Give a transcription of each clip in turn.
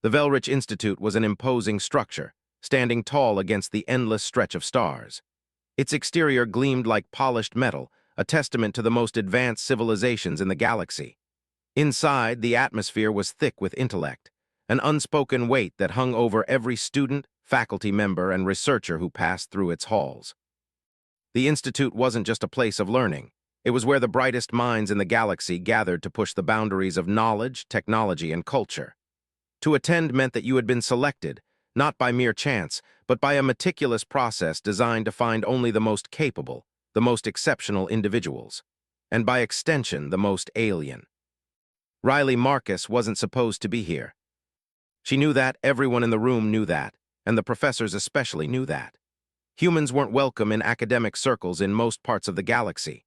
The Velrich Institute was an imposing structure, standing tall against the endless stretch of stars. Its exterior gleamed like polished metal, a testament to the most advanced civilizations in the galaxy. Inside, the atmosphere was thick with intellect, an unspoken weight that hung over every student, faculty member, and researcher who passed through its halls. The Institute wasn't just a place of learning. It was where the brightest minds in the galaxy gathered to push the boundaries of knowledge, technology, and culture. To attend meant that you had been selected, not by mere chance, but by a meticulous process designed to find only the most capable, the most exceptional individuals, and by extension, the most alien. Riley Marcus wasn't supposed to be here. She knew that, everyone in the room knew that, and the professors especially knew that. Humans weren't welcome in academic circles in most parts of the galaxy.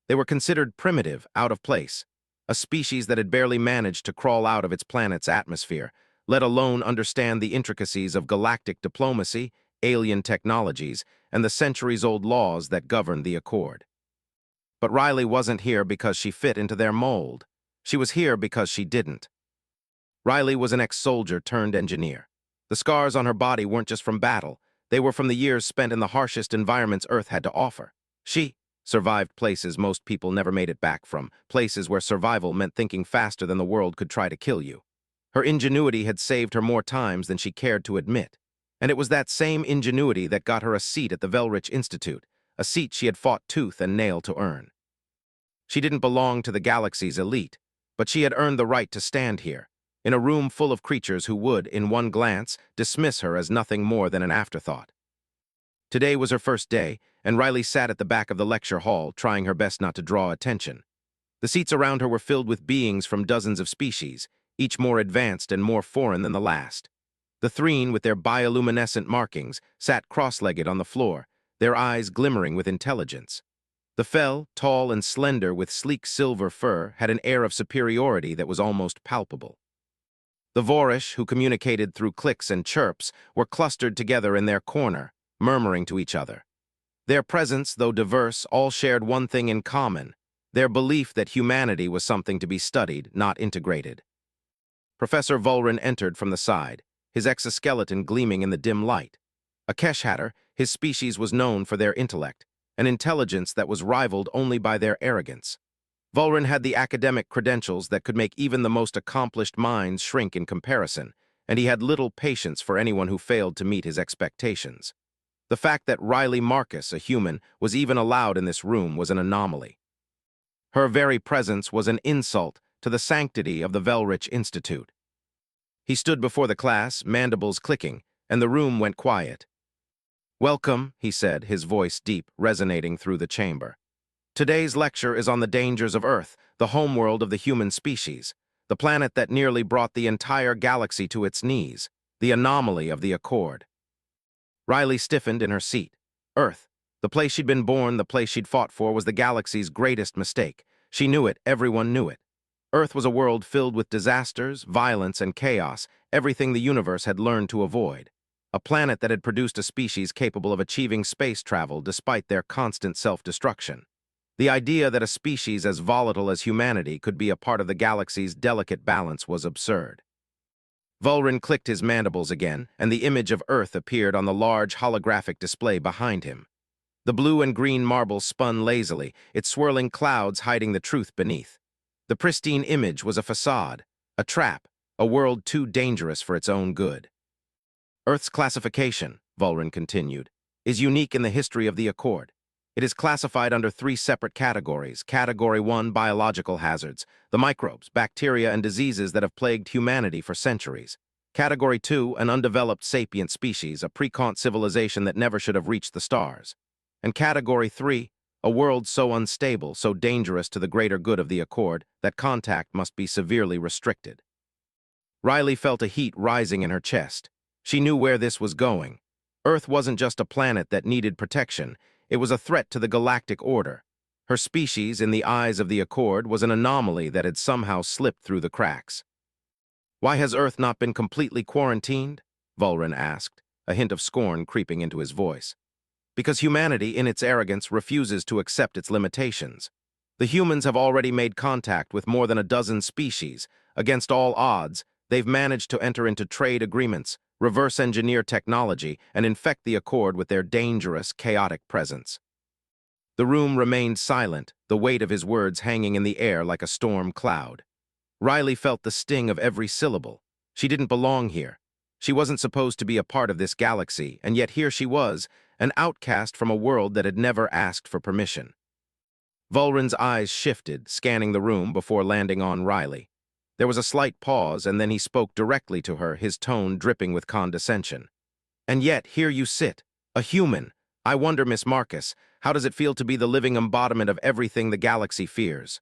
They were considered primitive, out of place, a species that had barely managed to crawl out of its planet's atmosphere, let alone understand the intricacies of galactic diplomacy, alien technologies, and the centuries-old laws that govern the Accord. But Riley wasn't here because she fit into their mold. She was here because she didn't. Riley was an ex-soldier turned engineer. The scars on her body weren't just from battle. They were from the years spent in the harshest environments Earth had to offer. She survived places most people never made it back from, places where survival meant thinking faster than the world could try to kill you. Her ingenuity had saved her more times than she cared to admit. And it was that same ingenuity that got her a seat at the Velrich Institute, a seat she had fought tooth and nail to earn. She didn't belong to the galaxy's elite, but she had earned the right to stand here, in a room full of creatures who would, in one glance, dismiss her as nothing more than an afterthought. Today was her first day, and Riley sat at the back of the lecture hall, trying her best not to draw attention. The seats around her were filled with beings from dozens of species, each more advanced and more foreign than the last. The threen, with their bioluminescent markings, sat cross-legged on the floor, their eyes glimmering with intelligence. The Fel, tall and slender with sleek silver fur, had an air of superiority that was almost palpable. The Vorish, who communicated through clicks and chirps, were clustered together in their corner, murmuring to each other. Their presence, though diverse, all shared one thing in common, their belief that humanity was something to be studied, not integrated. Professor Vulrin entered from the side, his exoskeleton gleaming in the dim light. A Keshhatter, his species was known for their intellect, an intelligence that was rivaled only by their arrogance. Vulrin had the academic credentials that could make even the most accomplished minds shrink in comparison, and he had little patience for anyone who failed to meet his expectations. The fact that Riley Marcus, a human, was even allowed in this room was an anomaly. Her very presence was an insult to the sanctity of the Velrich Institute. He stood before the class, mandibles clicking, and the room went quiet. "Welcome," he said, his voice deep, resonating through the chamber. "Today's lecture is on the dangers of Earth, the homeworld of the human species, the planet that nearly brought the entire galaxy to its knees, the anomaly of the Accord." Riley stiffened in her seat. Earth, the place she'd been born, the place she'd fought for, was the galaxy's greatest mistake. She knew it, everyone knew it. Earth was a world filled with disasters, violence, and chaos, everything the universe had learned to avoid. A planet that had produced a species capable of achieving space travel despite their constant self-destruction. The idea that a species as volatile as humanity could be a part of the galaxy's delicate balance was absurd. Vulrin clicked his mandibles again, and the image of Earth appeared on the large holographic display behind him. The blue and green marble spun lazily, its swirling clouds hiding the truth beneath. The pristine image was a facade, a trap, a world too dangerous for its own good. Earth's classification, Vulrin continued, is unique in the history of the Accord. It is classified under 3 separate categories. Category 1, biological hazards, the microbes, bacteria, and diseases that have plagued humanity for centuries. Category 2, an undeveloped sapient species, a precont civilization that never should have reached the stars. And Category 3, a world so unstable, so dangerous to the greater good of the Accord, that contact must be severely restricted. Riley felt a heat rising in her chest. She knew where this was going. Earth wasn't just a planet that needed protection. It was a threat to the galactic order. Her species, in the eyes of the Accord, was an anomaly that had somehow slipped through the cracks. "Why has Earth not been completely quarantined?" Vulrin asked, a hint of scorn creeping into his voice. "Because humanity, in its arrogance, refuses to accept its limitations. The humans have already made contact with more than a dozen species. Against all odds, They've managed to enter into trade agreements, reverse engineer technology, and infect the Accord with their dangerous, chaotic presence. The room remained silent, the weight of his words hanging in the air like a storm cloud. Riley felt the sting of every syllable. She didn't belong here. She wasn't supposed to be a part of this galaxy, and yet here she was, an outcast from a world that had never asked for permission. Vulrin's eyes shifted, scanning the room before landing on Riley. There was a slight pause, and then he spoke directly to her, his tone dripping with condescension. "And yet, here you sit, a human. I wonder, Miss Marcus, how does it feel to be the living embodiment of everything the galaxy fears?"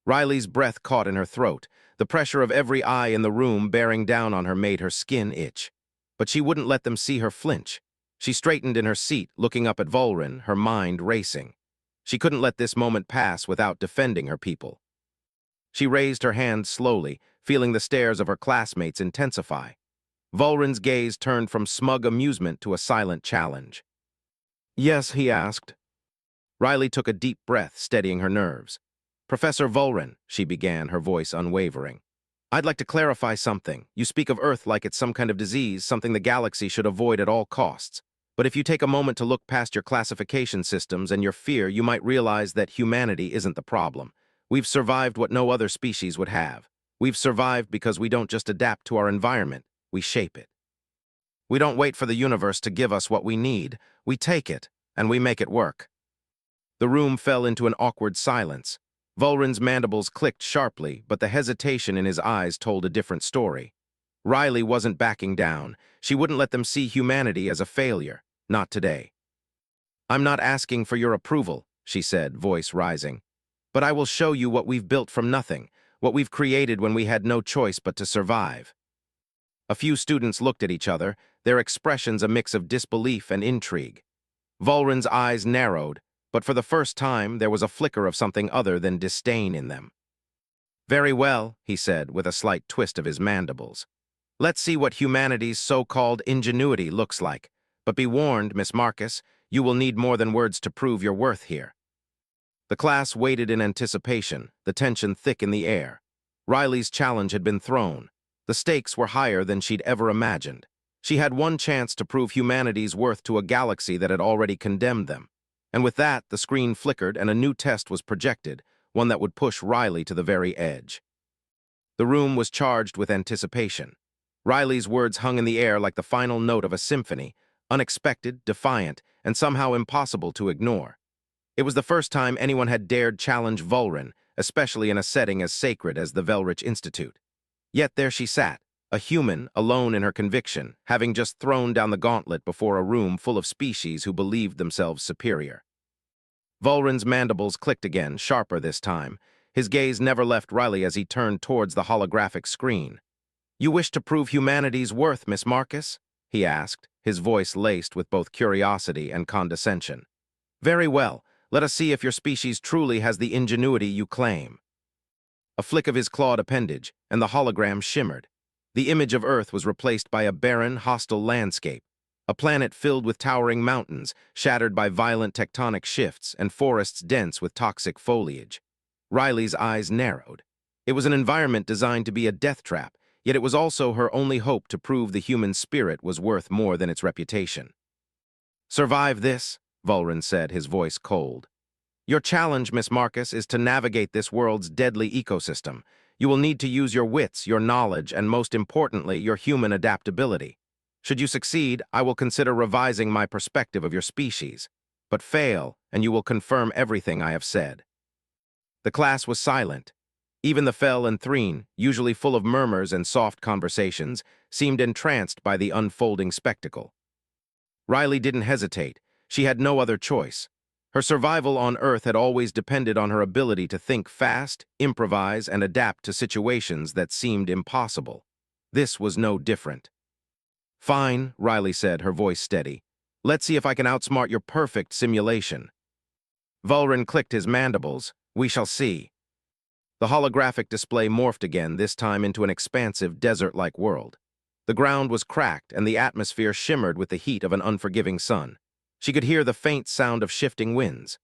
Riley's breath caught in her throat. The pressure of every eye in the room bearing down on her made her skin itch. But she wouldn't let them see her flinch. She straightened in her seat, looking up at Vulrin, her mind racing. She couldn't let this moment pass without defending her people. She raised her hand slowly, feeling the stares of her classmates intensify. Vulrin's gaze turned from smug amusement to a silent challenge. "Yes," he asked. Riley took a deep breath, steadying her nerves. "Professor Vulrin," she began, her voice unwavering. "I'd like to clarify something. You speak of Earth like it's some kind of disease, something the galaxy should avoid at all costs. But if you take a moment to look past your classification systems and your fear, you might realize that humanity isn't the problem. We've survived what no other species would have. We've survived because we don't just adapt to our environment, we shape it. We don't wait for the universe to give us what we need. We take it, and we make it work." The room fell into an awkward silence. Vulrin's mandibles clicked sharply, but the hesitation in his eyes told a different story. Riley wasn't backing down. She wouldn't let them see humanity as a failure. Not today. "I'm not asking for your approval," she said, voice rising. "But I will show you what we've built from nothing, what we've created when we had no choice but to survive." A few students looked at each other, their expressions a mix of disbelief and intrigue. Vulrin's eyes narrowed, but for the first time there was a flicker of something other than disdain in them. "Very well," he said, with a slight twist of his mandibles. "Let's see what humanity's so-called ingenuity looks like. But be warned, Miss Marcus, you will need more than words to prove your worth here." The class waited in anticipation, the tension thick in the air. Riley's challenge had been thrown. The stakes were higher than she'd ever imagined. She had one chance to prove humanity's worth to a galaxy that had already condemned them. And with that, the screen flickered and a new test was projected, one that would push Riley to the very edge. The room was charged with anticipation. Riley's words hung in the air like the final note of a symphony, unexpected, defiant, and somehow impossible to ignore. It was the first time anyone had dared challenge Vulrin, especially in a setting as sacred as the Velrich Institute. Yet there she sat, a human, alone in her conviction, having just thrown down the gauntlet before a room full of species who believed themselves superior. Vulrin's mandibles clicked again, sharper this time. His gaze never left Riley as he turned towards the holographic screen. "You wish to prove humanity's worth, Miss Marcus?" he asked, his voice laced with both curiosity and condescension. "Very well. Let us see if your species truly has the ingenuity you claim." A flick of his clawed appendage, and the hologram shimmered. The image of Earth was replaced by a barren, hostile landscape, a planet filled with towering mountains, shattered by violent tectonic shifts, and forests dense with toxic foliage. Riley's eyes narrowed. It was an environment designed to be a death trap, yet it was also her only hope to prove the human spirit was worth more than its reputation. "Survive this," Vulrin said, his voice cold. "Your challenge, Miss Marcus, is to navigate this world's deadly ecosystem. You will need to use your wits, your knowledge, and most importantly, your human adaptability. Should you succeed, I will consider revising my perspective of your species. But fail, and you will confirm everything I have said." The class was silent. Even the Fel and Threen, usually full of murmurs and soft conversations, seemed entranced by the unfolding spectacle. Riley didn't hesitate. She had no other choice. Her survival on Earth had always depended on her ability to think fast, improvise, and adapt to situations that seemed impossible. This was no different. "Fine," Riley said, her voice steady. "Let's see if I can outsmart your perfect simulation." Vulrin clicked his mandibles. "We shall see." The holographic display morphed again, this time into an expansive, desert-like world. The ground was cracked, and the atmosphere shimmered with the heat of an unforgiving sun. She could hear the faint sound of shifting winds.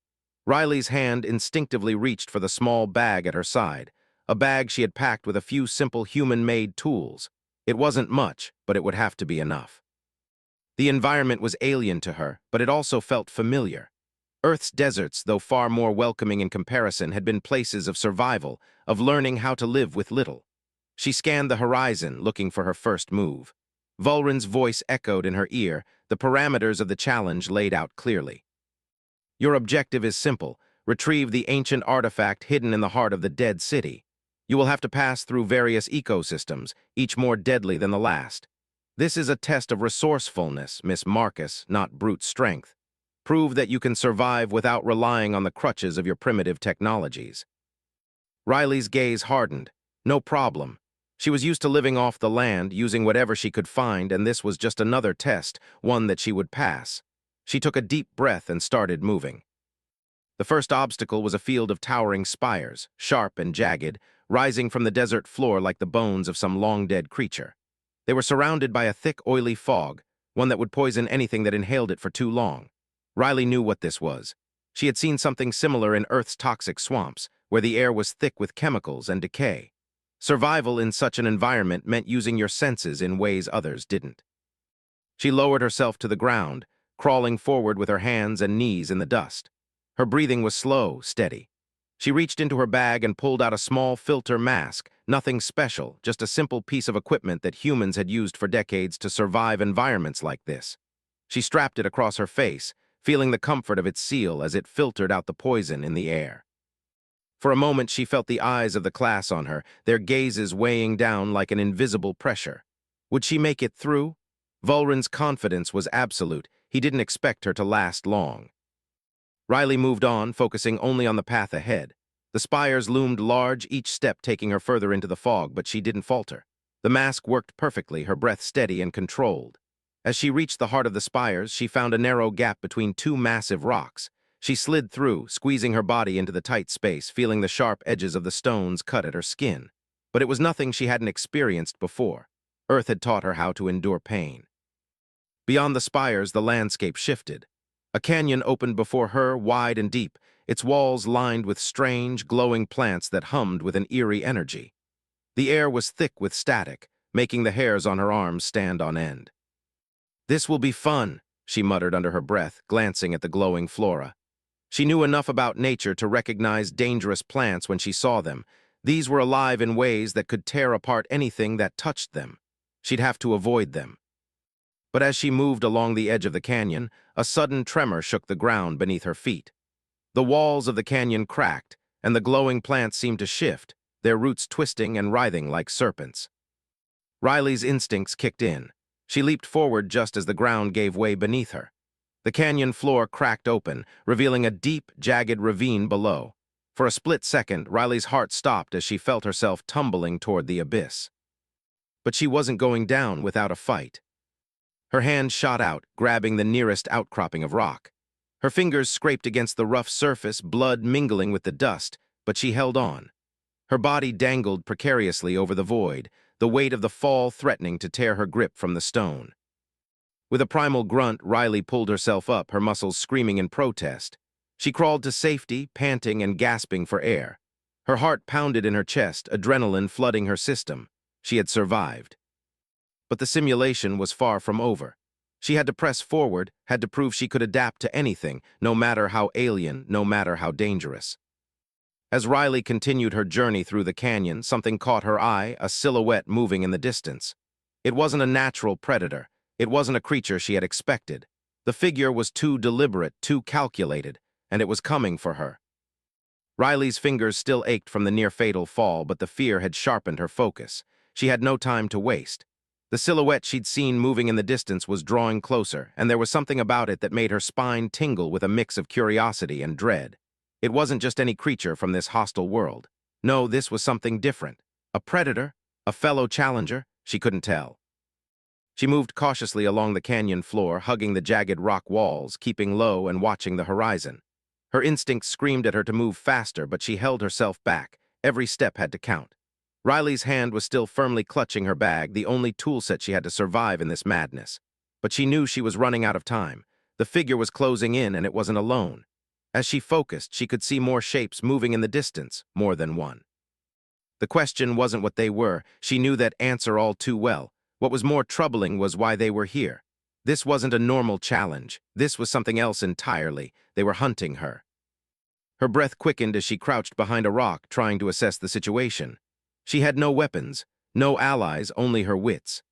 Riley's hand instinctively reached for the small bag at her side, a bag she had packed with a few simple human-made tools. It wasn't much, but it would have to be enough. The environment was alien to her, but it also felt familiar. Earth's deserts, though far more welcoming in comparison, had been places of survival, of learning how to live with little. She scanned the horizon, looking for her first move. Vulrin's voice echoed in her ear, the parameters of the challenge laid out clearly. Your objective is simple: retrieve the ancient artifact hidden in the heart of the dead city. You will have to pass through various ecosystems, each more deadly than the last. This is a test of resourcefulness, Miss Marcus, not brute strength. Prove that you can survive without relying on the crutches of your primitive technologies. Riley's gaze hardened. No problem. She was used to living off the land, using whatever she could find, and this was just another test, one that she would pass. She took a deep breath and started moving. The first obstacle was a field of towering spires, sharp and jagged, rising from the desert floor like the bones of some long-dead creature. They were surrounded by a thick, oily fog, one that would poison anything that inhaled it for too long. Riley knew what this was. She had seen something similar in Earth's toxic swamps, where the air was thick with chemicals and decay. Survival in such an environment meant using your senses in ways others didn't. She lowered herself to the ground, crawling forward with her hands and knees in the dust. Her breathing was slow, steady. She reached into her bag and pulled out a small filter mask, nothing special, just a simple piece of equipment that humans had used for decades to survive environments like this. She strapped it across her face, feeling the comfort of its seal as it filtered out the poison in the air. For a moment, she felt the eyes of the class on her, their gazes weighing down like an invisible pressure. Would she make it through? Vulrin's confidence was absolute. He didn't expect her to last long. Riley moved on, focusing only on the path ahead. The spires loomed large, each step taking her further into the fog, but she didn't falter. The mask worked perfectly, her breath steady and controlled. As she reached the heart of the spires, she found a narrow gap between two massive rocks. She slid through, squeezing her body into the tight space, feeling the sharp edges of the stones cut at her skin. But it was nothing she hadn't experienced before. Earth had taught her how to endure pain. Beyond the spires, the landscape shifted. A canyon opened before her, wide and deep, its walls lined with strange, glowing plants that hummed with an eerie energy. The air was thick with static, making the hairs on her arms stand on end. "This will be fun," she muttered under her breath, glancing at the glowing flora. She knew enough about nature to recognize dangerous plants when she saw them. These were alive in ways that could tear apart anything that touched them. She'd have to avoid them. But as she moved along the edge of the canyon, a sudden tremor shook the ground beneath her feet. The walls of the canyon cracked, and the glowing plants seemed to shift, their roots twisting and writhing like serpents. Riley's instincts kicked in. She leaped forward just as the ground gave way beneath her. The canyon floor cracked open, revealing a deep, jagged ravine below. For a split second, Riley's heart stopped as she felt herself tumbling toward the abyss. But she wasn't going down without a fight. Her hand shot out, grabbing the nearest outcropping of rock. Her fingers scraped against the rough surface, blood mingling with the dust, but she held on. Her body dangled precariously over the void, the weight of the fall threatening to tear her grip from the stone. With a primal grunt, Riley pulled herself up, her muscles screaming in protest. She crawled to safety, panting and gasping for air. Her heart pounded in her chest, adrenaline flooding her system. She had survived. But the simulation was far from over. She had to press forward, had to prove she could adapt to anything, no matter how alien, no matter how dangerous. As Riley continued her journey through the canyon, something caught her eye, a silhouette moving in the distance. It wasn't a natural predator. It wasn't a creature she had expected. The figure was too deliberate, too calculated, and it was coming for her. Riley's fingers still ached from the near-fatal fall, but the fear had sharpened her focus. She had no time to waste. The silhouette she'd seen moving in the distance was drawing closer, and there was something about it that made her spine tingle with a mix of curiosity and dread. It wasn't just any creature from this hostile world. No, this was something different. A predator? A fellow challenger? She couldn't tell. She moved cautiously along the canyon floor, hugging the jagged rock walls, keeping low and watching the horizon. Her instincts screamed at her to move faster, but she held herself back. Every step had to count. Riley's hand was still firmly clutching her bag, the only toolset she had to survive in this madness. But she knew she was running out of time. The figure was closing in, and it wasn't alone. As she focused, she could see more shapes moving in the distance, more than one. The question wasn't what they were. She knew that answer all too well. What was more troubling was why they were here. This wasn't a normal challenge. This was something else entirely. They were hunting her. Her breath quickened as she crouched behind a rock, trying to assess the situation. She had no weapons, no allies, only her wits.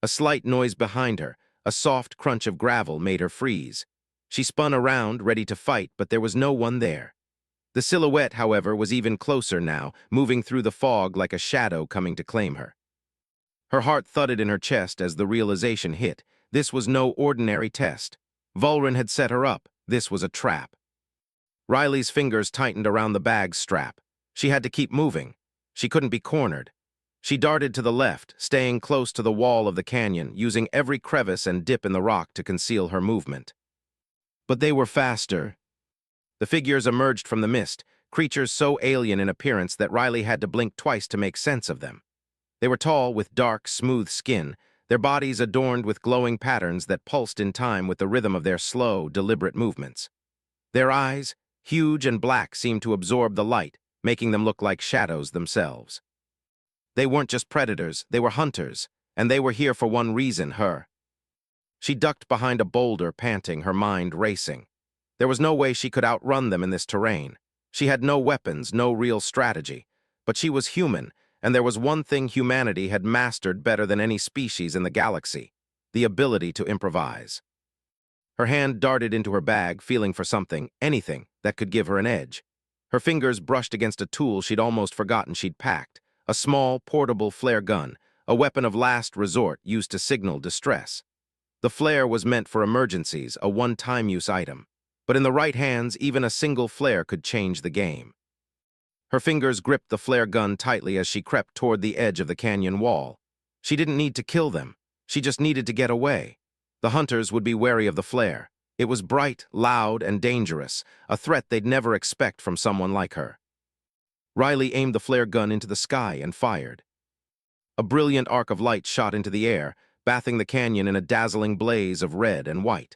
A slight noise behind her, a soft crunch of gravel, made her freeze. She spun around, ready to fight, but there was no one there. The silhouette, however, was even closer now, moving through the fog like a shadow coming to claim her. Her heart thudded in her chest as the realization hit. This was no ordinary test. Vulrin had set her up. This was a trap. Riley's fingers tightened around the bag's strap. She had to keep moving. She couldn't be cornered. She darted to the left, staying close to the wall of the canyon, using every crevice and dip in the rock to conceal her movement. But they were faster. The figures emerged from the mist, creatures so alien in appearance that Riley had to blink twice to make sense of them. They were tall, with dark, smooth skin, their bodies adorned with glowing patterns that pulsed in time with the rhythm of their slow, deliberate movements. Their eyes, huge and black, seemed to absorb the light, making them look like shadows themselves. They weren't just predators, they were hunters, and they were here for one reason, her. She ducked behind a boulder, panting, her mind racing. There was no way she could outrun them in this terrain. She had no weapons, no real strategy. But she was human, and there was one thing humanity had mastered better than any species in the galaxy: the ability to improvise. Her hand darted into her bag, feeling for something, anything, that could give her an edge. Her fingers brushed against a tool she'd almost forgotten she'd packed, a small, portable flare gun, a weapon of last resort used to signal distress. The flare was meant for emergencies, a one-time use item. But in the right hands, even a single flare could change the game. Her fingers gripped the flare gun tightly as she crept toward the edge of the canyon wall. She didn't need to kill them. She just needed to get away. The hunters would be wary of the flare. It was bright, loud, and dangerous, a threat they'd never expect from someone like her. Riley aimed the flare gun into the sky and fired. A brilliant arc of light shot into the air, bathing the canyon in a dazzling blaze of red and white.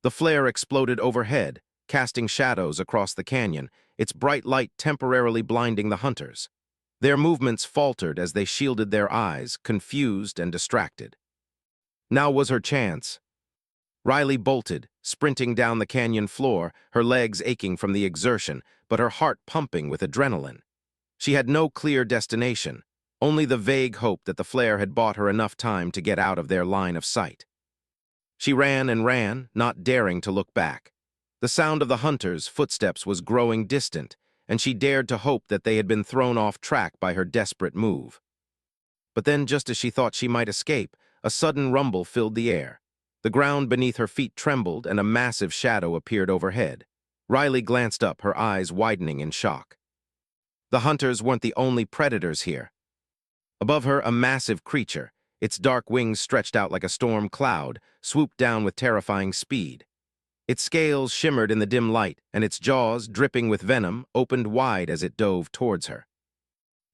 The flare exploded overhead, casting shadows across the canyon, its bright light temporarily blinding the hunters. Their movements faltered as they shielded their eyes, confused and distracted. Now was her chance. Riley bolted, sprinting down the canyon floor, her legs aching from the exertion, but her heart pumping with adrenaline. She had no clear destination, only the vague hope that the flare had bought her enough time to get out of their line of sight. She ran and ran, not daring to look back. The sound of the hunters' footsteps was growing distant, and she dared to hope that they had been thrown off track by her desperate move. But then, just as she thought she might escape, a sudden rumble filled the air. The ground beneath her feet trembled, and a massive shadow appeared overhead. Riley glanced up, her eyes widening in shock. The hunters weren't the only predators here. Above her, a massive creature, its dark wings stretched out like a storm cloud, swooped down with terrifying speed. Its scales shimmered in the dim light, and its jaws, dripping with venom, opened wide as it dove towards her.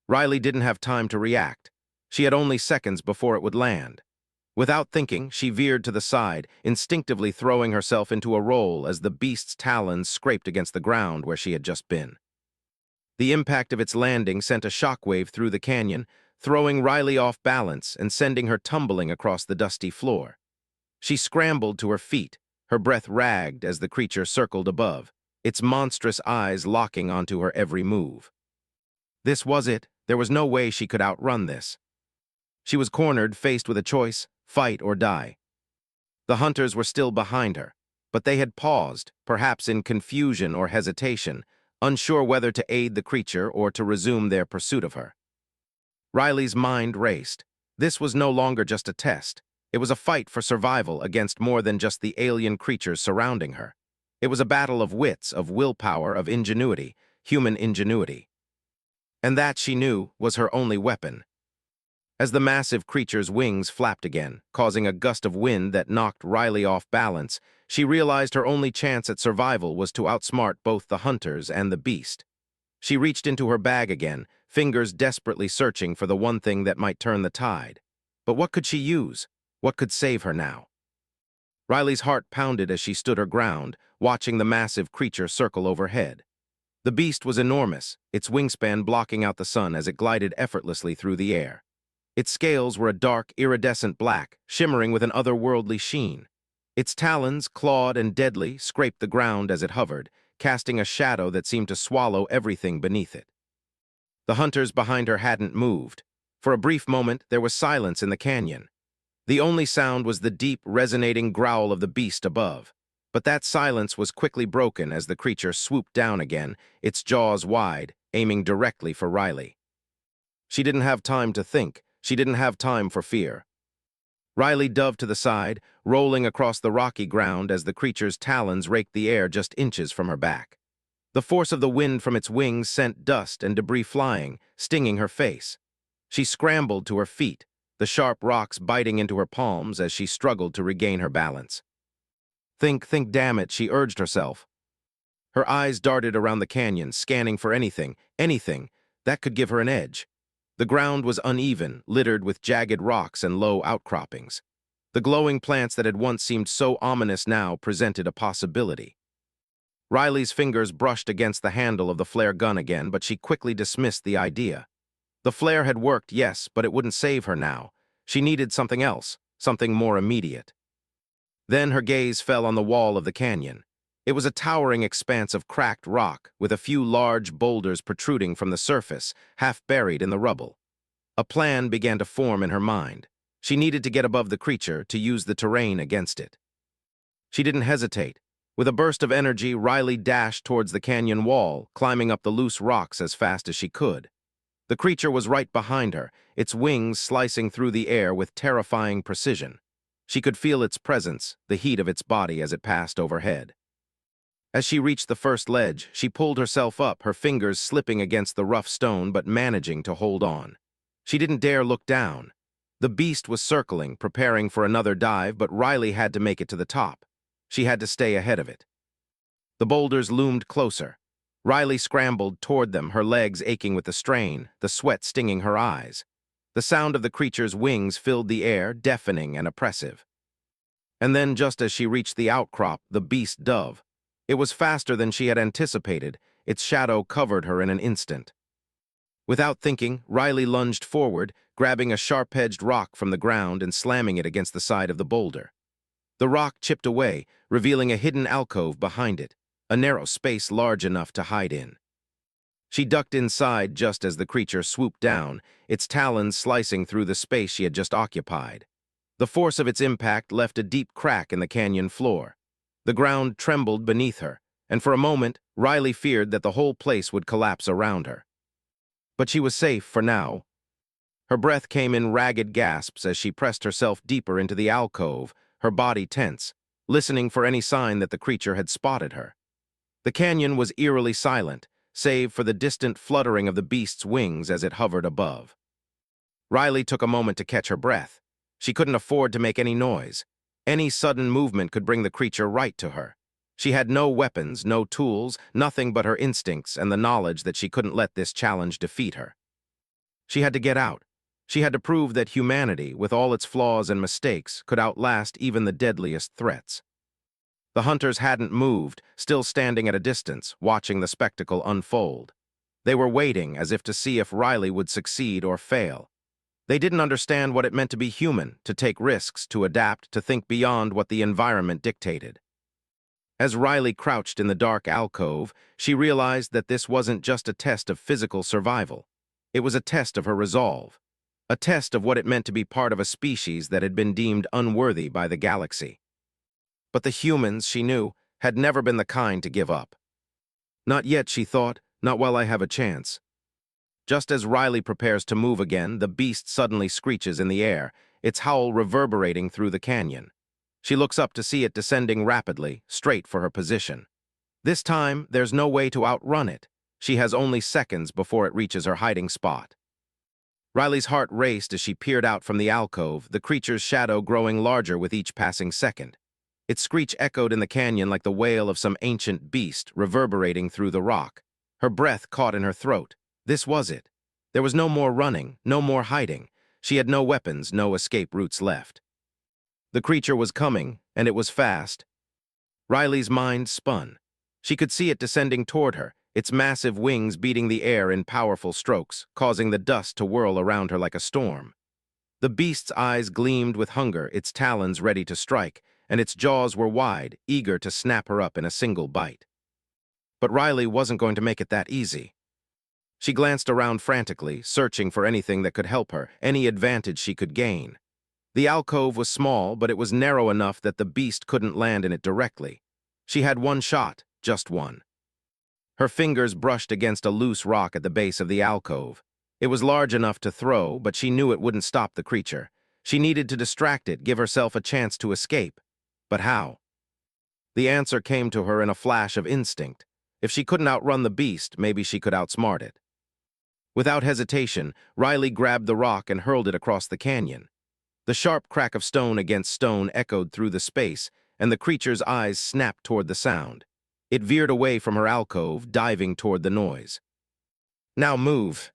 Riley didn't have time to react. She had only seconds before it would land. Without thinking, she veered to the side, instinctively throwing herself into a roll as the beast's talons scraped against the ground where she had just been. The impact of its landing sent a shockwave through the canyon, throwing Riley off balance and sending her tumbling across the dusty floor. She scrambled to her feet, her breath ragged as the creature circled above, its monstrous eyes locking onto her every move. This was it. There was no way she could outrun this. She was cornered, faced with a choice: fight or die. The hunters were still behind her, but they had paused, perhaps in confusion or hesitation, unsure whether to aid the creature or to resume their pursuit of her. Riley's mind raced. This was no longer just a test. It was a fight for survival against more than just the alien creatures surrounding her. It was a battle of wits, of willpower, of ingenuity, human ingenuity. And that, she knew, was her only weapon. As the massive creature's wings flapped again, causing a gust of wind that knocked Riley off balance, she realized her only chance at survival was to outsmart both the hunters and the beast. She reached into her bag again, fingers desperately searching for the one thing that might turn the tide. But what could she use? What could save her now? Riley's heart pounded as she stood her ground, watching the massive creature circle overhead. The beast was enormous, its wingspan blocking out the sun as it glided effortlessly through the air. Its scales were a dark, iridescent black, shimmering with an otherworldly sheen. Its talons, clawed and deadly, scraped the ground as it hovered, casting a shadow that seemed to swallow everything beneath it. The hunters behind her hadn't moved. For a brief moment, there was silence in the canyon. The only sound was the deep, resonating growl of the beast above. But that silence was quickly broken as the creature swooped down again, its jaws wide, aiming directly for Riley. She didn't have time to think. She didn't have time for fear. Riley dove to the side, rolling across the rocky ground as the creature's talons raked the air just inches from her back. The force of the wind from its wings sent dust and debris flying, stinging her face. She scrambled to her feet, the sharp rocks biting into her palms as she struggled to regain her balance. Think, damn it, she urged herself. Her eyes darted around the canyon, scanning for anything that could give her an edge. The ground was uneven, littered with jagged rocks and low outcroppings. The glowing plants that had once seemed so ominous now presented a possibility. Riley's fingers brushed against the handle of the flare gun again, but she quickly dismissed the idea. The flare had worked, yes, but it wouldn't save her now. She needed something else, something more immediate. Then her gaze fell on the wall of the canyon. It was a towering expanse of cracked rock, with a few large boulders protruding from the surface, half buried in the rubble. A plan began to form in her mind. She needed to get above the creature, to use the terrain against it. She didn't hesitate. With a burst of energy, Riley dashed towards the canyon wall, climbing up the loose rocks as fast as she could. The creature was right behind her, its wings slicing through the air with terrifying precision. She could feel its presence, the heat of its body as it passed overhead. As she reached the first ledge, she pulled herself up, her fingers slipping against the rough stone but managing to hold on. She didn't dare look down. The beast was circling, preparing for another dive, but Riley had to make it to the top. She had to stay ahead of it. The boulders loomed closer. Riley scrambled toward them, her legs aching with the strain, the sweat stinging her eyes. The sound of the creature's wings filled the air, deafening and oppressive. And then, just as she reached the outcrop, the beast dove. It was faster than she had anticipated. Its shadow covered her in an instant. Without thinking, Riley lunged forward, grabbing a sharp-edged rock from the ground and slamming it against the side of the boulder. The rock chipped away, revealing a hidden alcove behind it, a narrow space large enough to hide in. She ducked inside just as the creature swooped down, its talons slicing through the space she had just occupied. The force of its impact left a deep crack in the canyon floor. The ground trembled beneath her, and for a moment, Riley feared that the whole place would collapse around her. But she was safe for now. Her breath came in ragged gasps as she pressed herself deeper into the alcove, her body tense, listening for any sign that the creature had spotted her. The canyon was eerily silent, save for the distant fluttering of the beast's wings as it hovered above. Riley took a moment to catch her breath. She couldn't afford to make any noise. Any sudden movement could bring the creature right to her. She had no weapons, no tools, nothing but her instincts and the knowledge that she couldn't let this challenge defeat her. She had to get out. She had to prove that humanity, with all its flaws and mistakes, could outlast even the deadliest threats. The hunters hadn't moved, still standing at a distance, watching the spectacle unfold. They were waiting as if to see if Riley would succeed or fail. They didn't understand what it meant to be human, to take risks, to adapt, to think beyond what the environment dictated. As Riley crouched in the dark alcove, she realized that this wasn't just a test of physical survival. It was a test of her resolve, a test of what it meant to be part of a species that had been deemed unworthy by the galaxy. But the humans, she knew, had never been the kind to give up. Not yet, she thought, not while I have a chance. Just as Riley prepares to move again, the beast suddenly screeches in the air, its howl reverberating through the canyon. She looks up to see it descending rapidly, straight for her position. This time, there's no way to outrun it. She has only seconds before it reaches her hiding spot. Riley's heart raced as she peered out from the alcove, the creature's shadow growing larger with each passing second. Its screech echoed in the canyon like the wail of some ancient beast, reverberating through the rock. Her breath caught in her throat. This was it. There was no more running, no more hiding. She had no weapons, no escape routes left. The creature was coming, and it was fast. Riley's mind spun. She could see it descending toward her, its massive wings beating the air in powerful strokes, causing the dust to whirl around her like a storm. The beast's eyes gleamed with hunger, its talons ready to strike, and its jaws were wide, eager to snap her up in a single bite. But Riley wasn't going to make it that easy. She glanced around frantically, searching for anything that could help her, any advantage she could gain. The alcove was small, but it was narrow enough that the beast couldn't land in it directly. She had one shot, just one. Her fingers brushed against a loose rock at the base of the alcove. It was large enough to throw, but she knew it wouldn't stop the creature. She needed to distract it, give herself a chance to escape. But how? The answer came to her in a flash of instinct. If she couldn't outrun the beast, maybe she could outsmart it. Without hesitation, Riley grabbed the rock and hurled it across the canyon. The sharp crack of stone against stone echoed through the space, and the creature's eyes snapped toward the sound. It veered away from her alcove, diving toward the noise. "Now move."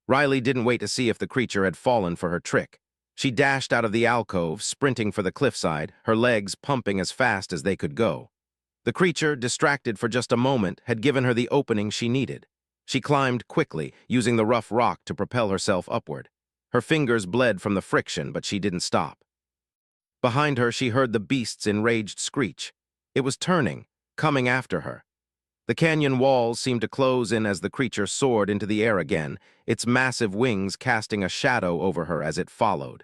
Riley didn't wait to see if the creature had fallen for her trick. She dashed out of the alcove, sprinting for the cliffside, her legs pumping as fast as they could go. The creature, distracted for just a moment, had given her the opening she needed. She climbed quickly, using the rough rock to propel herself upward. Her fingers bled from the friction, but she didn't stop. Behind her, she heard the beast's enraged screech. It was turning, coming after her. The canyon walls seemed to close in as the creature soared into the air again, its massive wings casting a shadow over her as it followed.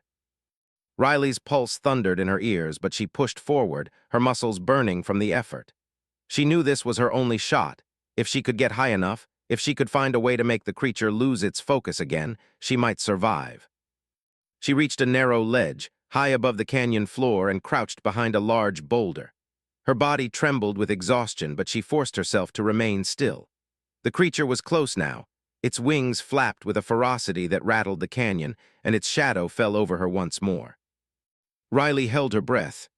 Riley's pulse thundered in her ears, but she pushed forward, her muscles burning from the effort. She knew this was her only shot. If she could get high enough, if she could find a way to make the creature lose its focus again, she might survive. She reached a narrow ledge, high above the canyon floor, and crouched behind a large boulder. Her body trembled with exhaustion, but she forced herself to remain still. The creature was close now. Its wings flapped with a ferocity that rattled the canyon, and its shadow fell over her once more. Riley held her breath.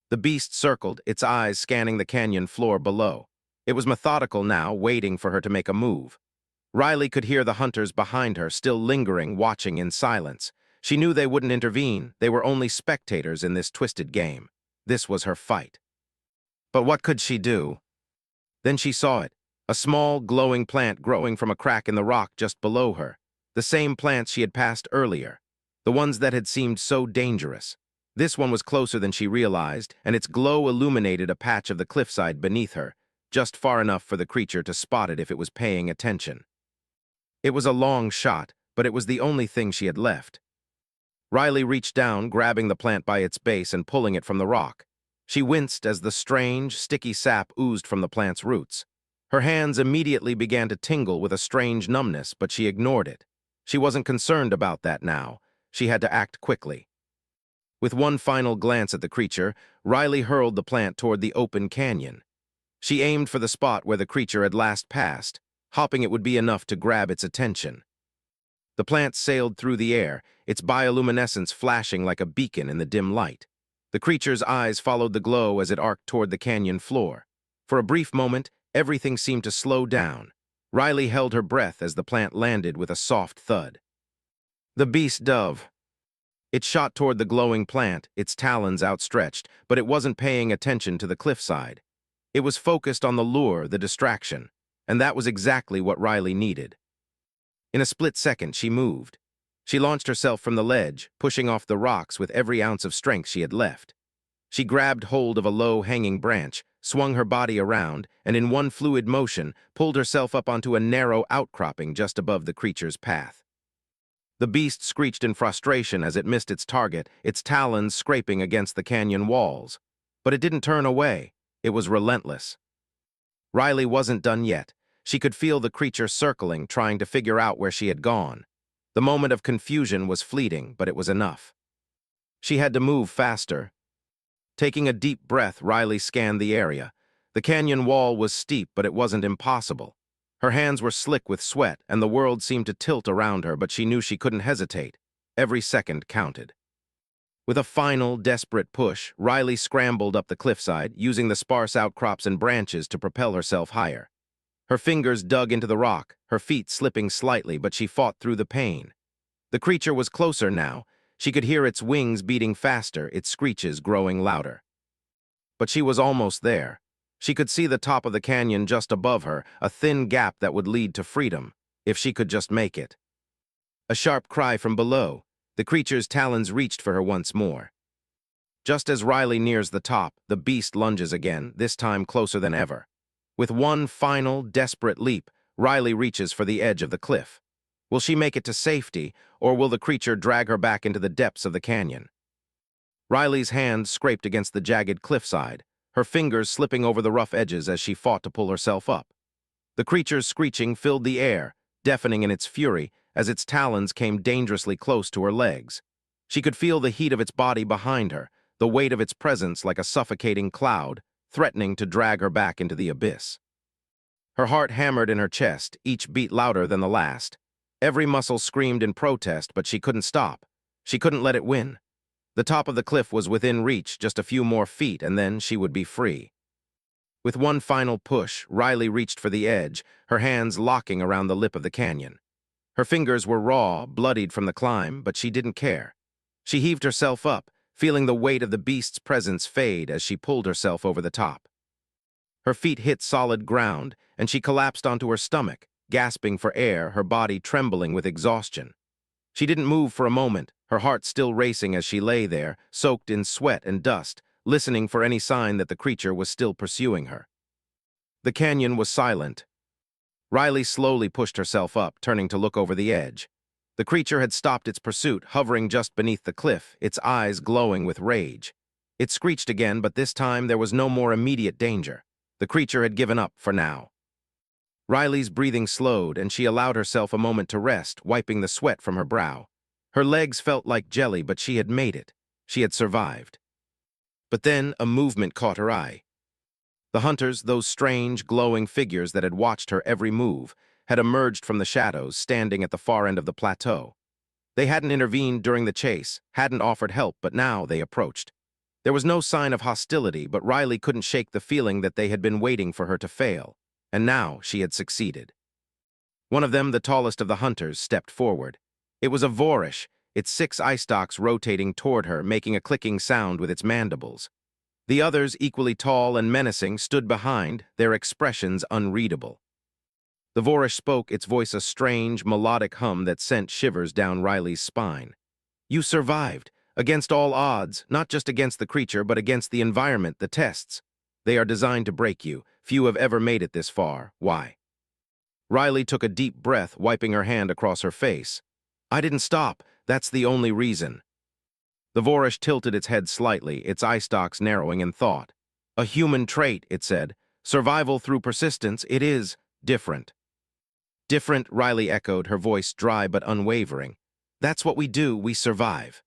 The beast circled, its eyes scanning the canyon floor below. It was methodical now, waiting for her to make a move. Riley could hear the hunters behind her, still lingering, watching in silence. She knew they wouldn't intervene. They were only spectators in this twisted game. This was her fight. But what could she do? Then she saw it, a small, glowing plant growing from a crack in the rock just below her. The same plants she had passed earlier, the ones that had seemed so dangerous. This one was closer than she realized, and its glow illuminated a patch of the cliffside beneath her, just far enough for the creature to spot it if it was paying attention. It was a long shot, but it was the only thing she had left. Riley reached down, grabbing the plant by its base and pulling it from the rock. She winced as the strange, sticky sap oozed from the plant's roots. Her hands immediately began to tingle with a strange numbness, but she ignored it. She wasn't concerned about that now. She had to act quickly. With one final glance at the creature, Riley hurled the plant toward the open canyon. She aimed for the spot where the creature had last passed, hoping it would be enough to grab its attention. The plant sailed through the air, its bioluminescence flashing like a beacon in the dim light. The creature's eyes followed the glow as it arced toward the canyon floor. For a brief moment, everything seemed to slow down. Riley held her breath as the plant landed with a soft thud. The beast dove. It shot toward the glowing plant, its talons outstretched, but it wasn't paying attention to the cliffside. It was focused on the lure, the distraction, and that was exactly what Riley needed. In a split second, she moved. She launched herself from the ledge, pushing off the rocks with every ounce of strength she had left. She grabbed hold of a low-hanging branch, swung her body around, and in one fluid motion, pulled herself up onto a narrow outcropping just above the creature's path. The beast screeched in frustration as it missed its target, its talons scraping against the canyon walls. But it didn't turn away. It was relentless. Riley wasn't done yet. She could feel the creature circling, trying to figure out where she had gone. The moment of confusion was fleeting, but it was enough. She had to move faster. Taking a deep breath, Riley scanned the area. The canyon wall was steep, but it wasn't impossible. Her hands were slick with sweat, and the world seemed to tilt around her, but she knew she couldn't hesitate. Every second counted. With a final, desperate push, Riley scrambled up the cliffside, using the sparse outcrops and branches to propel herself higher. Her fingers dug into the rock, her feet slipping slightly, but she fought through the pain. The creature was closer now. She could hear its wings beating faster, its screeches growing louder. But she was almost there. She could see the top of the canyon just above her, a thin gap that would lead to freedom, if she could just make it. A sharp cry from below. The creature's talons reached for her once more. Just as Riley nears the top, the beast lunges again, this time closer than ever. With one final, desperate leap, Riley reaches for the edge of the cliff. Will she make it to safety, or will the creature drag her back into the depths of the canyon? Riley's hand scraped against the jagged cliffside, her fingers slipping over the rough edges as she fought to pull herself up. The creature's screeching filled the air, deafening in its fury as its talons came dangerously close to her legs. She could feel the heat of its body behind her, the weight of its presence like a suffocating cloud, threatening to drag her back into the abyss. Her heart hammered in her chest, each beat louder than the last. Every muscle screamed in protest, but she couldn't stop. She couldn't let it win. The top of the cliff was within reach, just a few more feet, and then she would be free. With one final push, Riley reached for the edge, her hands locking around the lip of the canyon. Her fingers were raw, bloodied from the climb, but she didn't care. She heaved herself up, feeling the weight of the beast's presence fade as she pulled herself over the top. Her feet hit solid ground, and she collapsed onto her stomach, gasping for air, her body trembling with exhaustion. She didn't move for a moment, her heart still racing as she lay there, soaked in sweat and dust, listening for any sign that the creature was still pursuing her. The canyon was silent. Riley slowly pushed herself up, turning to look over the edge. The creature had stopped its pursuit, hovering just beneath the cliff, its eyes glowing with rage. It screeched again, but this time there was no more immediate danger. The creature had given up for now. Riley's breathing slowed, and she allowed herself a moment to rest, wiping the sweat from her brow. Her legs felt like jelly, but she had made it. She had survived. But then a movement caught her eye. The hunters, those strange, glowing figures that had watched her every move, had emerged from the shadows, standing at the far end of the plateau. They hadn't intervened during the chase, hadn't offered help, but now they approached. There was no sign of hostility, but Riley couldn't shake the feeling that they had been waiting for her to fail. And now she had succeeded. One of them, the tallest of the hunters, stepped forward. It was a Vorish, its 6 eye stalks rotating toward her, making a clicking sound with its mandibles. The others, equally tall and menacing, stood behind, their expressions unreadable. The Vorish spoke, its voice a strange, melodic hum that sent shivers down Riley's spine. "You survived, against all odds, not just against the creature, but against the environment, the tests. They are designed to break you. Few have ever made it this far. Why?" Riley took a deep breath, wiping her hand across her face. "I didn't stop. That's the only reason." The Vorish tilted its head slightly, its eye stalks narrowing in thought. "A human trait," it said. "Survival through persistence. It is different." "Different," Riley echoed, her voice dry but unwavering. "That's what we do. We survive."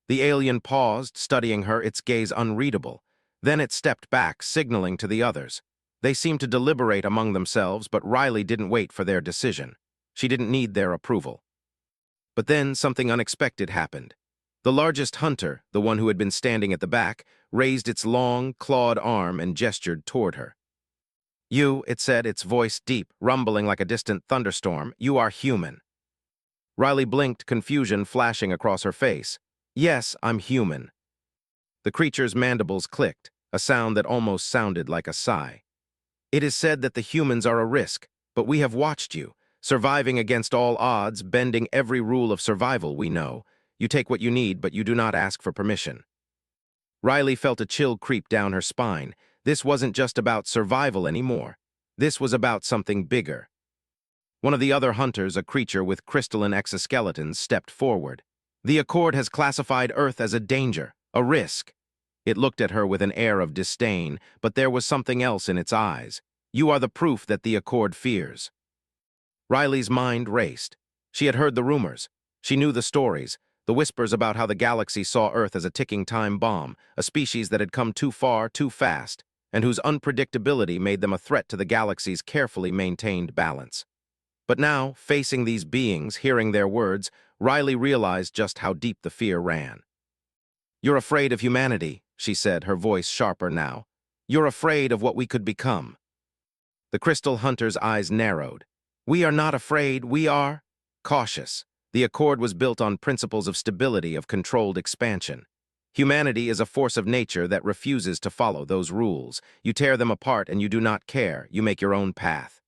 The alien paused, studying her, its gaze unreadable. Then it stepped back, signaling to the others. They seemed to deliberate among themselves, but Riley didn't wait for their decision. She didn't need their approval. But then something unexpected happened. The largest hunter, the one who had been standing at the back, raised its long, clawed arm and gestured toward her. "You," it said, its voice deep, rumbling like a distant thunderstorm, "you are human." Riley blinked, confusion flashing across her face. "Yes, I'm human." The creature's mandibles clicked, a sound that almost sounded like a sigh. "It is said that the humans are a risk, but we have watched you, surviving against all odds, bending every rule of survival we know. You take what you need, but you do not ask for permission." Riley felt a chill creep down her spine. This wasn't just about survival anymore. This was about something bigger. One of the other hunters, a creature with crystalline exoskeletons, stepped forward. "The Accord has classified Earth as a danger, a risk." It looked at her with an air of disdain, but there was something else in its eyes. "You are the proof that the Accord fears." Riley's mind raced. She had heard the rumors. She knew the stories, the whispers about how the galaxy saw Earth as a ticking time bomb, a species that had come too far, too fast, and whose unpredictability made them a threat to the galaxy's carefully maintained balance. But now, facing these beings, hearing their words, Riley realized just how deep the fear ran. "You're afraid of humanity," she said, her voice sharper now. "You're afraid of what we could become." The crystal hunter's eyes narrowed. "We are not afraid, we are cautious." The Accord was built on principles of stability, of controlled expansion. Humanity is a force of nature that refuses to follow those rules. You tear them apart and you do not care. You make your own path.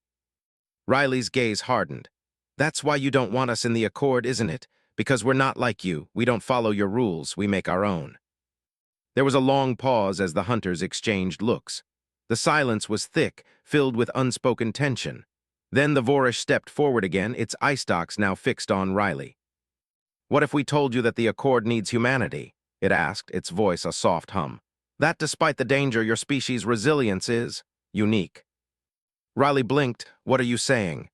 Riley's gaze hardened. That's why you don't want us in the Accord, isn't it? Because we're not like you. We don't follow your rules. We make our own. There was a long pause as the hunters exchanged looks. The silence was thick, filled with unspoken tension. Then the Vorish stepped forward again, its eye stalks now fixed on Riley. "What if we told you that the Accord needs humanity?" it asked, its voice a soft hum. "That despite the danger, your species' resilience is unique." Riley blinked. "What are you saying?"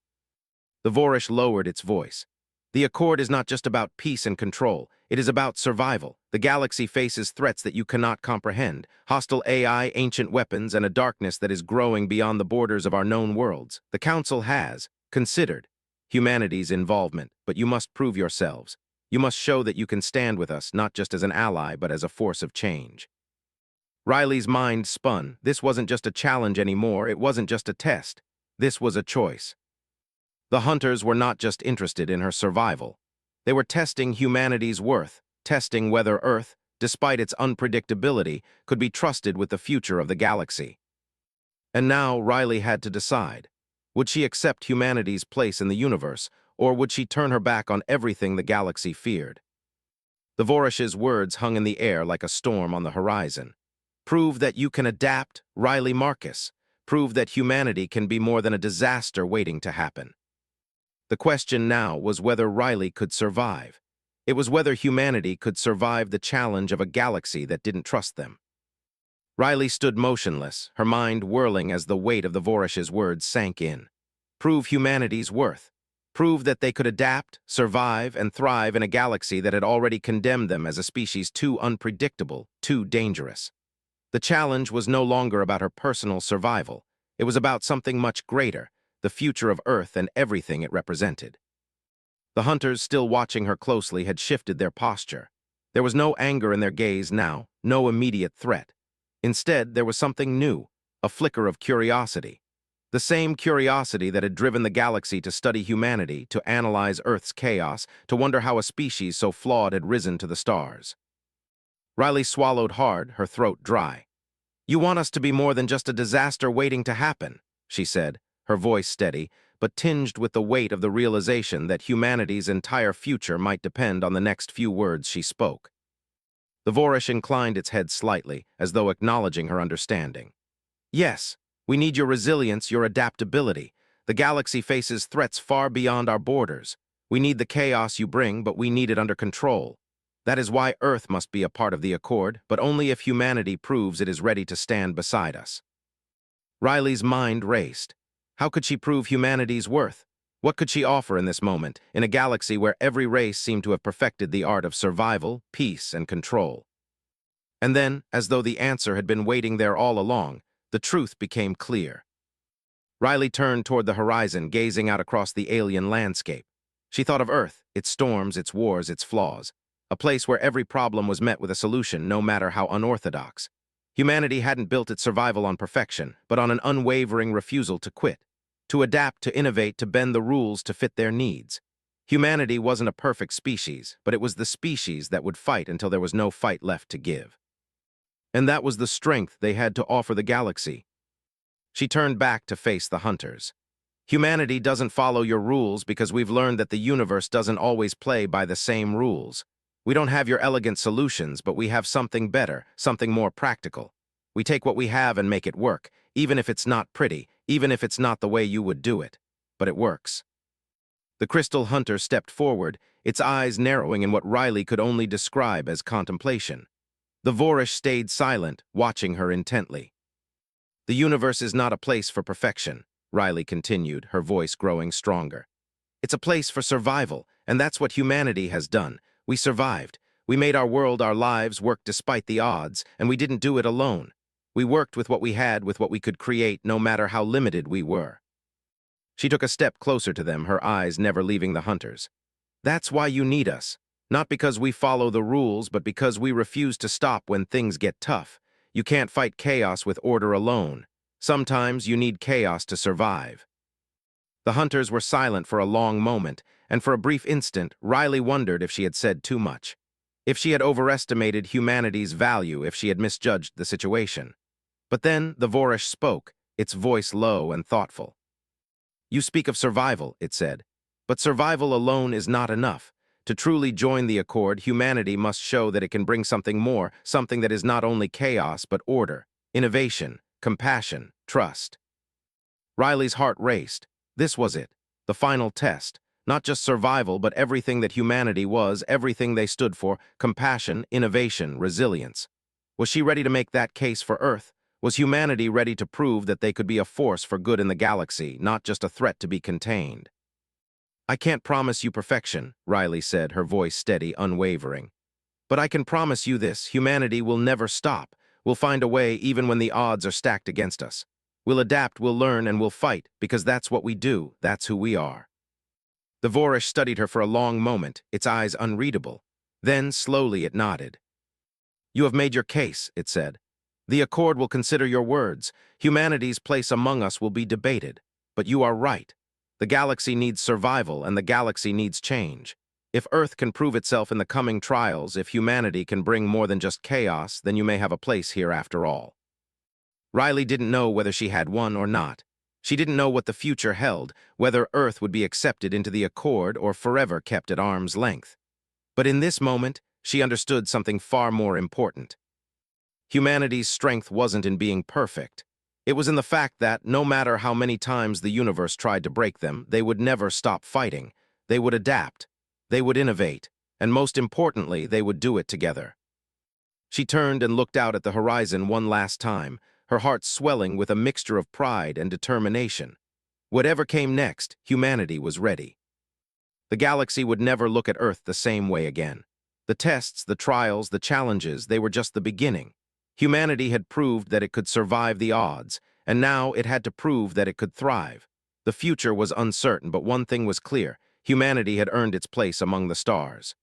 The Vorish lowered its voice. "The Accord is not just about peace and control. It is about survival. The galaxy faces threats that you cannot comprehend. Hostile AI, ancient weapons, and a darkness that is growing beyond the borders of our known worlds. The Council has considered humanity's involvement, but you must prove yourselves. You must show that you can stand with us, not just as an ally, but as a force of change." Riley's mind spun. This wasn't just a challenge anymore. It wasn't just a test. This was a choice. The hunters were not just interested in her survival. They were testing humanity's worth, testing whether Earth, despite its unpredictability, could be trusted with the future of the galaxy. And now Riley had to decide. Would she accept humanity's place in the universe, or would she turn her back on everything the galaxy feared? The Vorish's words hung in the air like a storm on the horizon. "Prove that you can adapt, Riley Marcus. Prove that humanity can be more than a disaster waiting to happen." The question now was whether Riley could survive. It was whether humanity could survive the challenge of a galaxy that didn't trust them. Riley stood motionless, her mind whirling as the weight of the Vorish's words sank in. Prove humanity's worth. Prove that they could adapt, survive, and thrive in a galaxy that had already condemned them as a species too unpredictable, too dangerous. The challenge was no longer about her personal survival. It was about something much greater, the future of Earth and everything it represented. The hunters, still watching her closely, had shifted their posture. There was no anger in their gaze now, no immediate threat. Instead, there was something new, a flicker of curiosity. The same curiosity that had driven the galaxy to study humanity, to analyze Earth's chaos, to wonder how a species so flawed had risen to the stars. Riley swallowed hard, her throat dry. "You want us to be more than just a disaster waiting to happen," she said, her voice steady, but tinged with the weight of the realization that humanity's entire future might depend on the next few words she spoke. The Vorish inclined its head slightly, as though acknowledging her understanding. "Yes, we need your resilience, your adaptability. The galaxy faces threats far beyond our borders. We need the chaos you bring, but we need it under control. That is why Earth must be a part of the Accord, but only if humanity proves it is ready to stand beside us." Riley's mind raced. How could she prove humanity's worth? What could she offer in this moment, in a galaxy where every race seemed to have perfected the art of survival, peace, and control? And then, as though the answer had been waiting there all along, the truth became clear. Riley turned toward the horizon, gazing out across the alien landscape. She thought of Earth, its storms, its wars, its flaws. A place where every problem was met with a solution, no matter how unorthodox. Humanity hadn't built its survival on perfection, but on an unwavering refusal to quit. To adapt, to innovate, to bend the rules to fit their needs. Humanity wasn't a perfect species, but it was the species that would fight until there was no fight left to give. And that was the strength they had to offer the galaxy. She turned back to face the hunters. "Humanity doesn't follow your rules because we've learned that the universe doesn't always play by the same rules. We don't have your elegant solutions, but we have something better, something more practical. We take what we have and make it work, even if it's not pretty, even if it's not the way you would do it. But it works." The crystal hunter stepped forward, its eyes narrowing in what Riley could only describe as contemplation. The Vorish stayed silent, watching her intently. "The universe is not a place for perfection," Riley continued, her voice growing stronger. "It's a place for survival, and that's what humanity has done. We survived. We made our world, our lives, work despite the odds, and we didn't do it alone. We worked with what we had, with what we could create, no matter how limited we were." She took a step closer to them, her eyes never leaving the hunters. "That's why you need us. Not because we follow the rules, but because we refuse to stop when things get tough. You can't fight chaos with order alone. Sometimes you need chaos to survive." The hunters were silent for a long moment, and for a brief instant, Riley wondered if she had said too much. if she had overestimated humanity's value, if she had misjudged the situation. But then the Vorish spoke, its voice low and thoughtful. You speak of survival, it said. But survival alone is not enough. To truly join the accord, humanity must show that it can bring something more, something that is not only chaos but order, innovation, compassion, trust. Riley's heart raced. This was it, the final test. Not just survival, but everything that humanity was, everything they stood for, compassion, innovation, resilience. Was she ready to make that case for Earth? Was humanity ready to prove that they could be a force for good in the galaxy, not just a threat to be contained? I can't promise you perfection, Riley said, her voice steady, unwavering. But I can promise you this, humanity will never stop. We'll find a way even when the odds are stacked against us. We'll adapt, we'll learn, and we'll fight, because that's what we do, that's who we are. The Vorish studied her for a long moment, its eyes unreadable. Then, slowly, it nodded. You have made your case, it said. The Accord will consider your words. Humanity's place among us will be debated. But you are right. The galaxy needs survival, and the galaxy needs change. If Earth can prove itself in the coming trials, if humanity can bring more than just chaos, then you may have a place here after all. Riley didn't know whether she had one or not. She didn't know what the future held, whether Earth would be accepted into the Accord or forever kept at arm's length. But in this moment, she understood something far more important. Humanity's strength wasn't in being perfect. It was in the fact that, no matter how many times the universe tried to break them, they would never stop fighting. They would adapt. They would innovate. And most importantly, they would do it together. She turned and looked out at the horizon one last time, her heart swelling with a mixture of pride and determination. Whatever came next, humanity was ready. The galaxy would never look at Earth the same way again. The tests, the trials, the challenges, they were just the beginning. Humanity had proved that it could survive the odds, and now it had to prove that it could thrive. The future was uncertain, but one thing was clear. Humanity had earned its place among the stars.